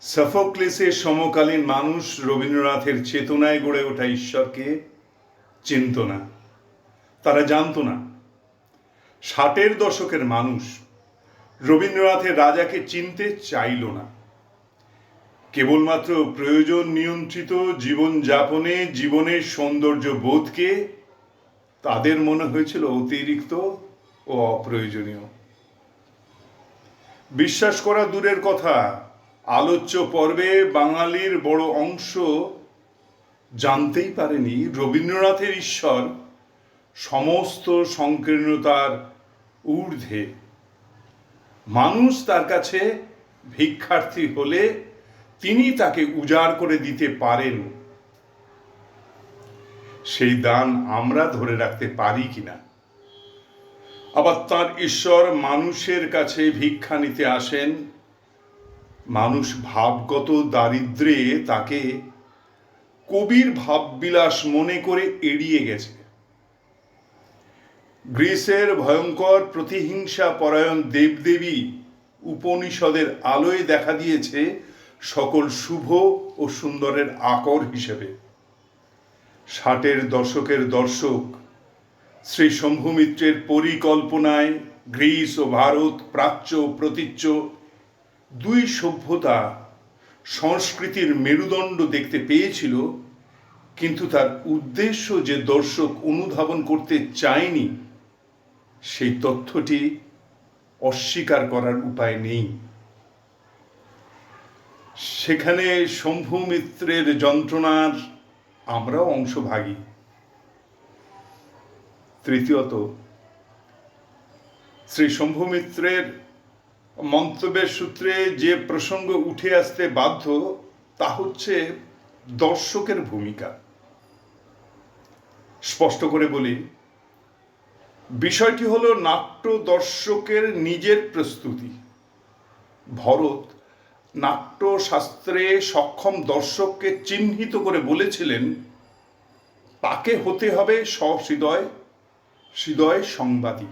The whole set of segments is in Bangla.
সফোক্লেসের সমকালীন মানুষ রবীন্দ্রনাথের চেতনায় গড়ে ওঠা ঈশ্বরকে চিনত না, তারা জানত না। 60-এর দশকের মানুষ রবীন্দ্রনাথের রাজাকে চিনতে চাইল না। কেবলমাত্র প্রয়োজন নিয়ন্ত্রিত জীবনযাপনে জীবনের সৌন্দর্য বোধকে তাদের মনে হয়েছিল অতিরিক্ত ও অপ্রয়োজনীয়। বিশ্বাস করা দূরের কথা, আলোচ্য পর্বে বাঙালির বড় অংশ জানতেই পারেনি রবীন্দ্রনাথের ঈশ্বর সমস্ত সংকীর্ণতার ঊর্ধ্বে। মানুষ তার কাছে ভিক্ষার্থী হলে তিনি তাকে উজাড় করে দিতে পারেন। সেই দান আমরা ধরে রাখতে পারি কিনা। আবার তার ঈশ্বর মানুষের কাছে ভিক্ষা নিতে আসেন। মানুষ ভাবগত দারিদ্র্যে তাকে কবির ভাববিলাস মনে করে এড়িয়ে গেছে। গ্রিসের ভয়ঙ্কর প্রতিহিংসা পরায়ণ দেবদেবী উপনিষদের আলোয় দেখা দিয়েছে সকল শুভ ও সুন্দরের আকর হিসেবে। 60-এর দশকের দর্শক শ্রী শম্ভু মিত্রের পরিকল্পনায় গ্রিস ও ভারত, প্রাচ্য ও প্রতীচ্য দুই সভ্যতা সংস্কৃতির মেরুদণ্ড দেখতে পেয়েছিল, কিন্তু তার উদ্দেশ্য যে দর্শক অনুধাবন করতে চায়নি সেই তথ্যটি অস্বীকার করার উপায় নেই। সেখানে শম্ভু মিত্রের যন্ত্রণার আমরাও অংশভাগী। তৃতীয়ত, শ্রী শম্ভু মিত্রের মন্তব্যের সূত্রে যে প্রসঙ্গ উঠে আসতে বাধ্য তা হচ্ছে দর্শকের ভূমিকা। স্পষ্ট করে বলি, বিষয়টি হলো নাট্য দর্শকের নিজের প্রস্তুতি। ভরত নাট্যশাস্ত্রে সক্ষম দর্শককে চিহ্নিত করে বলেছিলেন তাকে হতে হবে সহৃদয় সংবাদী।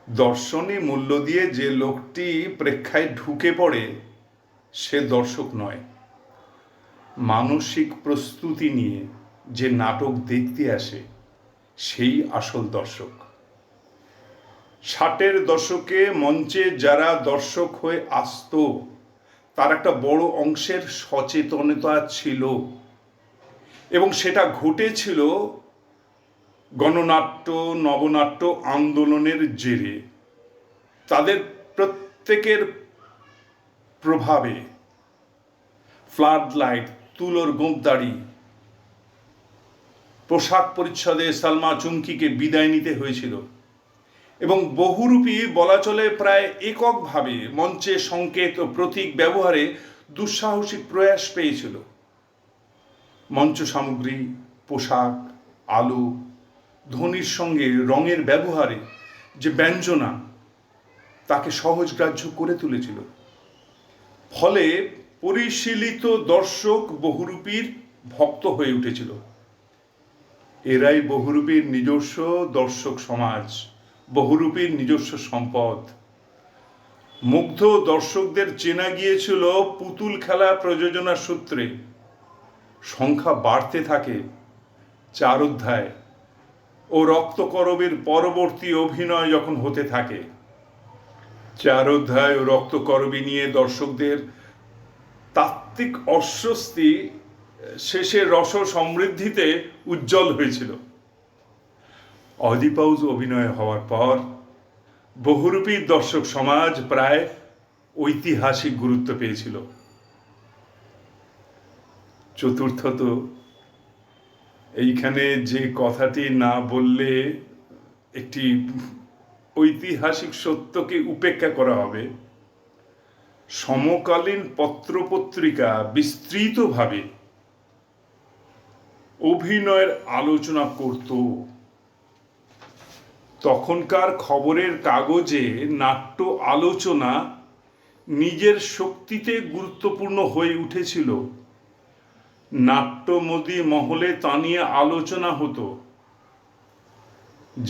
দর্শনে মূল্য দিয়ে যে লোকটি প্রেক্ষায় ঢুকে পড়ে সে দর্শক নয়। মানসিক প্রস্তুতি নিয়ে যে নাটক দেখতে আসে সেই আসল দর্শক। 60-এর দশকে মঞ্চে যারা দর্শক হয়ে আসতো তার একটা বড় অংশের সচেতনতা ছিল, এবং সেটা ঘটেছিল গণনাট্য নবনাট্য আন্দোলনের জেরে। তাদের প্রত্যেকের প্রভাবে ফ্লাড লাইট, তুলোর গোঁপদাড়ি, পোশাক পরিচ্ছদে সালমা চুমকিকে বিদায় নিতে হয়েছিল, এবং বহুরূপী বলা চলে প্রায় এককভাবে মঞ্চে সংকেত ও প্রতীক ব্যবহারে দুঃসাহসিক প্রয়াস পেয়েছিল। মঞ্চ সামগ্রী, পোশাক, আলো, ধ্বনির সঙ্গে রঙের ব্যবহারে যে ব্যঞ্জনা তাকে সহজগ্রাহ্য করে তুলেছিল। ফলে পরিশীলিত দর্শক বহুরূপীর ভক্ত হয়ে উঠেছিল। এরাই বহুরূপীর নিজস্ব দর্শক সমাজ, বহুরূপীর নিজস্ব সম্পদ। মুগ্ধ দর্শকদের চেনা গিয়েছিল পুতুল খেলা প্রযোজনা সূত্রে। সংখ্যা বাড়তে থাকে 4 অধ্যায় ও রক্তকরবীর পরবর্তী অভিনয় যখন হতে থাকে। 4 অধ্যায় ও রক্তকরবী নিয়ে দর্শকদের তাত্ত্বিক অস্বস্তি শেষে রস সমৃদ্ধিতে উজ্জ্বল হয়েছিল। অদিপাউজ অভিনয় হওয়ার পর বহুরূপীর দর্শক সমাজ প্রায় ঐতিহাসিক গুরুত্ব পেয়েছিল। চতুর্থত, এইখানে যে কথাটি না বললে একটি ঐতিহাসিক সত্যকে উপেক্ষা করা হবে, সমকালীন পত্রপত্রিকা বিস্তৃতভাবে অভিনয়ের আলোচনা করত। তখনকার খবরের কাগজে নাট্য আলোচনা নিজের শক্তিতে গুরুত্বপূর্ণ হয়ে উঠেছিল। নাট্যমোদী মহলে তা নিয়ে আলোচনা হতো।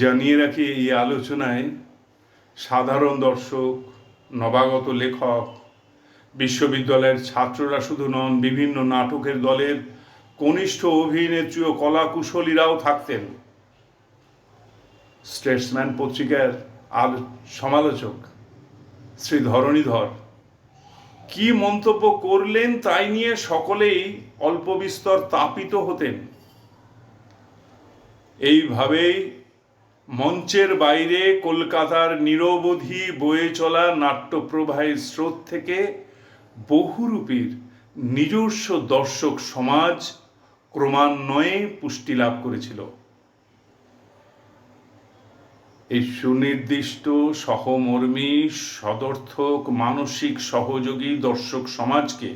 জানিয়ে রাখি, এই আলোচনায় সাধারণ দর্শক, নবাগত লেখক, বিশ্ববিদ্যালয়ের ছাত্ররা শুধু নন, বিভিন্ন নাটকের দলের কনিষ্ঠ অভিনেত্রী ও কলাকুশলীরাও থাকতেন। স্টেটসম্যান পত্রিকার সমালোচক শ্রী ধরণীধর কি মন্তব্য করলেন তাই নিয়ে সকলেই অল্প বিস্তর তাপিত হতেন। এইভাবেই মঞ্চের বাইরে কলকাতার নিরবধি বয়ে চলা নাট্যপ্রবাহের স্রোত থেকে বহুরূপীর নিজস্ব দর্শক সমাজ ক্রমান্বয়ে পুষ্টি লাভ করেছিল। এই সুনির্দিষ্ট সহমর্মী সদর্থক মানসিক সহযোগী দর্শক সমাজকে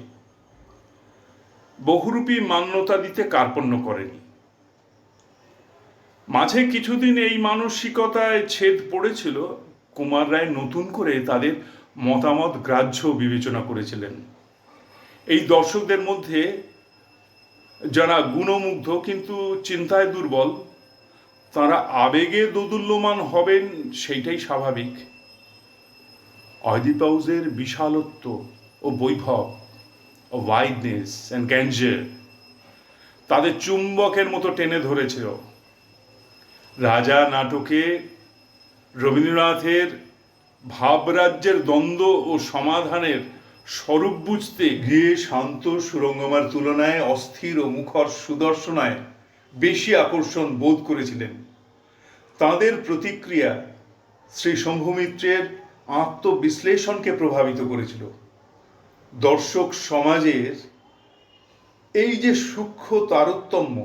বহুরূপী মান্যতা দিতে কার্পণ্য করেনি। মাঝে কিছুদিন এই মানসিকতায় ছেদ পড়েছিল। কুমার রায় নতুন করে তাদের মতামত গ্রাহ্য বিবেচনা করেছিলেন। এই দর্শকদের মধ্যে যারা গুণমুগ্ধ কিন্তু চিন্তায় দুর্বল, তারা আবেগে দোদুল্যমান হবেন, সেইটাই স্বাভাবিক। অয়দিপাউসের বিশালত্ব ও বৈভব ও ওয়াইডনেস অ্যান্ড গ্যাঞ্জের তাদের চুম্বকের মতো টেনে ধরেছিল। রাজা নাটকে রবীন্দ্রনাথের ভাবরাজ্যের দ্বন্দ্ব ও সমাধানের স্বরূপ বুঝতে গিয়ে শান্ত সুরঙ্গমার তুলনায় অস্থির ও মুখর সুদর্শনায় বেশি আকর্ষণ বোধ করেছিলেন। তাঁদের প্রতিক্রিয়া শ্রী শম্ভু মিত্রের আত্মবিশ্লেষণকে প্রভাবিত করেছিল। দর্শক সমাজের এই যে সূক্ষ্ম তারতম্য,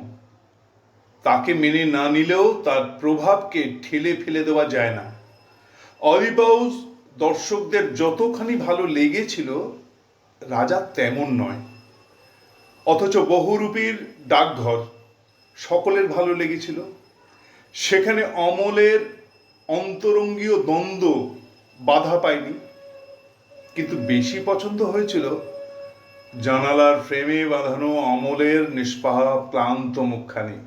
তাকে মেনে না নিলেও তার প্রভাবকে ঠেলে ফেলে দেওয়া যায় না। অয়দিপাউস দর্শকদের যতখানি ভালো লেগেছিল, রাজা তেমন নয়। অথচ বহুরূপীর ডাকঘর সকলের ভালো লেগেছিল। সেখানে অমলের অন্তরঙ্গীয় দ্বন্দ্ব বাধা পায়নি। কিন্তু বেশি পছন্দ হয়েছিল জানালার ফ্রেমে বাঁধানো অমলের নিষ্পাপ ক্লান্ত মুখখানি।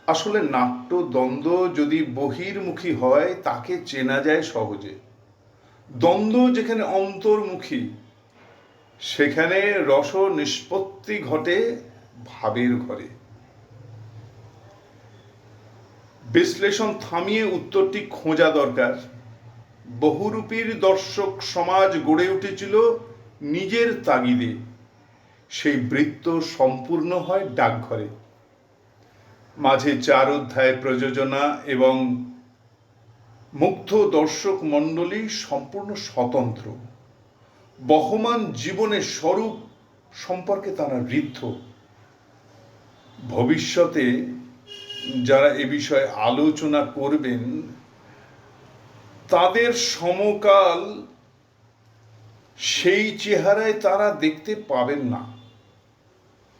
আসলে নাট্য দ্বন্দ্ব যদি বহির্মুখী হয় তাকে চেনা যায় সহজে। দ্বন্দ্ব যেখানে অন্তর্মুখী, সেখানে রস নিষ্পত্তি ঘটে ভাবের ঘরে। বিশ্লেষণ থামিয়ে উত্তরটি খোঁজা দরকার। বহুরূপীর দর্শক সমাজ গড়ে উঠেছিল নিজের তাগিদে। সেই বৃত্ত সম্পূর্ণ হয় ডাকঘরে। মাঝে 4 অধ্যায় প্রযোজনা এবং মুগ্ধ দর্শক মণ্ডলী সম্পূর্ণ স্বতন্ত্র। বহমান জীবনের স্বরূপ সম্পর্কে তারা ঋদ্ধ। ভবিষ্যতে যারা এ বিষয়ে আলোচনা করবেন, তাদের সমকাল সেই চেহারায় তারা দেখতে পাবেন না।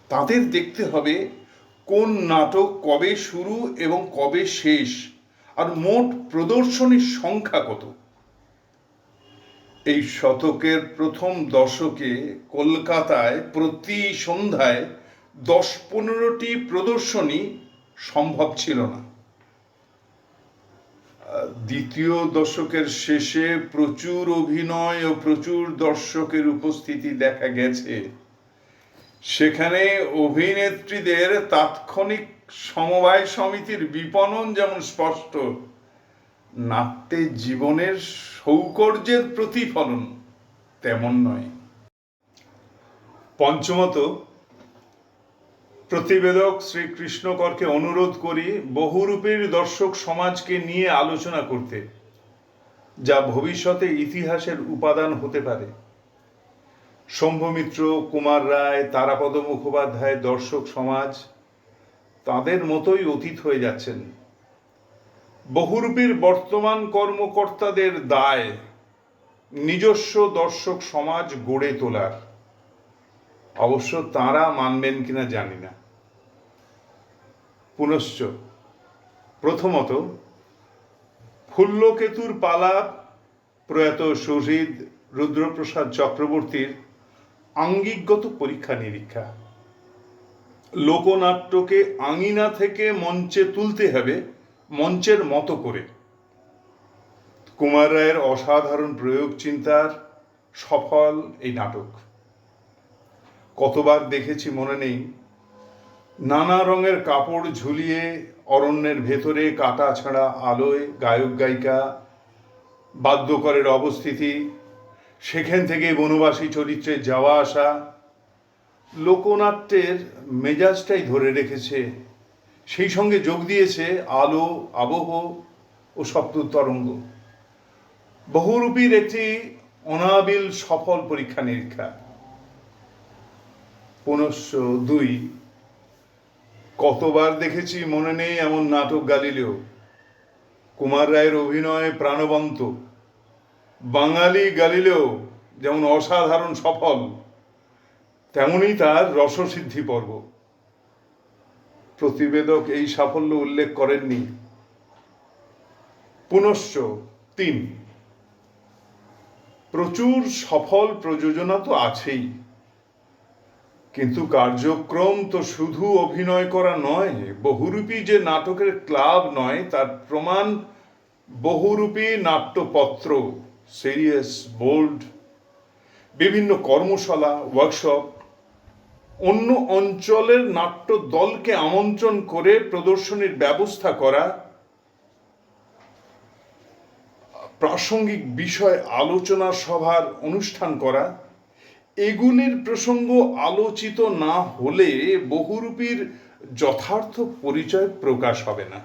তাদের দেখতে হবে কোন নাটক কবে শুরু এবং কবে শেষ, আর মোট প্রদর্শনীর সংখ্যা কত। এই শতকের প্রথম দশকে কলকাতায় প্রতি সন্ধ্যায় 10-15টি প্রদর্শনী সম্ভব ছিল না। দ্বিতীয় দশকের শেষে প্রচুর অভিনয় ও প্রচুর দর্শকের উপস্থিতি দেখা গেছে। সেখানে অভিনেত্রীদের তাৎক্ষণিক সমবায় সমিতির বিপণন যেমন স্পষ্ট, নাট্যে জীবনের সৌকর্যের প্রতিফলন তেমন নয়। পঞ্চমত, প্রতিবেদক শ্রী কৃষ্ণকরকে অনুরোধ করি বহুরূপীর দর্শক সমাজকে নিয়ে আলোচনা করতে, যা ভবিষ্যতে ইতিহাসের উপাদান হতে পারে। শম্ভু মিত্র, কুমার রায়, তারাপদ মুখোপাধ্যায় দর্শক সমাজ তাদের মতোই অতীত হয়ে যাচ্ছেন। বহুরূপীর বর্তমান কর্মকর্তাদের দায় নিজস্ব দর্শক সমাজ গড়ে তোলার। অবশ্য তাঁরা মানবেন কিনা জানি না। পুনশ্চ, প্রথমত, ফুল্লকেতুর পালা প্রয়াত শহীদ রুদ্রপ্রসাদ চক্রবর্তীর আঙ্গিকগত পরীক্ষা নিরীক্ষা। লোকনাট্যকে আঙিনা থেকে মঞ্চে তুলতে হবে মঞ্চের মতো করে। কুমার রায়ের অসাধারণ প্রয়োগ চিন্তার সফল এই নাটক। কতবার দেখেছি মনে নেই, নানা রঙের কাপড় ঝুলিয়ে অরণ্যের ভেতরে কাটা ছাড়া আলোয় গায়ক গায়িকা, বাদ্যকরের অবস্থিতি, সেখান থেকে বনবাসী চরিত্রে যাওয়া আসা, লোকনাট্যের মেজাজটাই ধরে রেখেছে। সেই সঙ্গে যোগ দিয়েছে আলো, আবহ ও শব্দ তরঙ্গ। বহুরূপীর একটি অনাবিল সফল পরীক্ষা নিরীক্ষা। পুনশ্চ 2, কতবার দেখেছি মনে নেই এমন নাটক গালিলেও। কুমার রায়ের অভিনয় প্রাণবন্ত। বাঙালি গালিলেও যেমন অসাধারণ সফল, তেমনই তার রসসিদ্ধি পর্ব। প্রতিবেদক এই সাফল্য উল্লেখ করেননি। পুনশ্চ 3, প্রচুর সফল প্রযোজনা তো আছেই, কিন্তু কার্যক্রম তো শুধু অভিনয় করা নয়। বহুরূপী যে নাটকের ক্লাব নয় তার প্রমাণ বহুরূপী নাট্যপত্র, সিরিয়াস, বোল্ড, বিভিন্ন কর্মশালা, ওয়ার্কশপ, অন্য অঞ্চলের নাট্য দলকে আমন্ত্রণ করে প্রদর্শনীর ব্যবস্থা করা, প্রাসঙ্গিক বিষয় আলোচনা সভার অনুষ্ঠান করা, এগুলির প্রসঙ্গ আলোচিত না হলে বহুরূপীর যথার্থ পরিচয় প্রকাশ হবে না।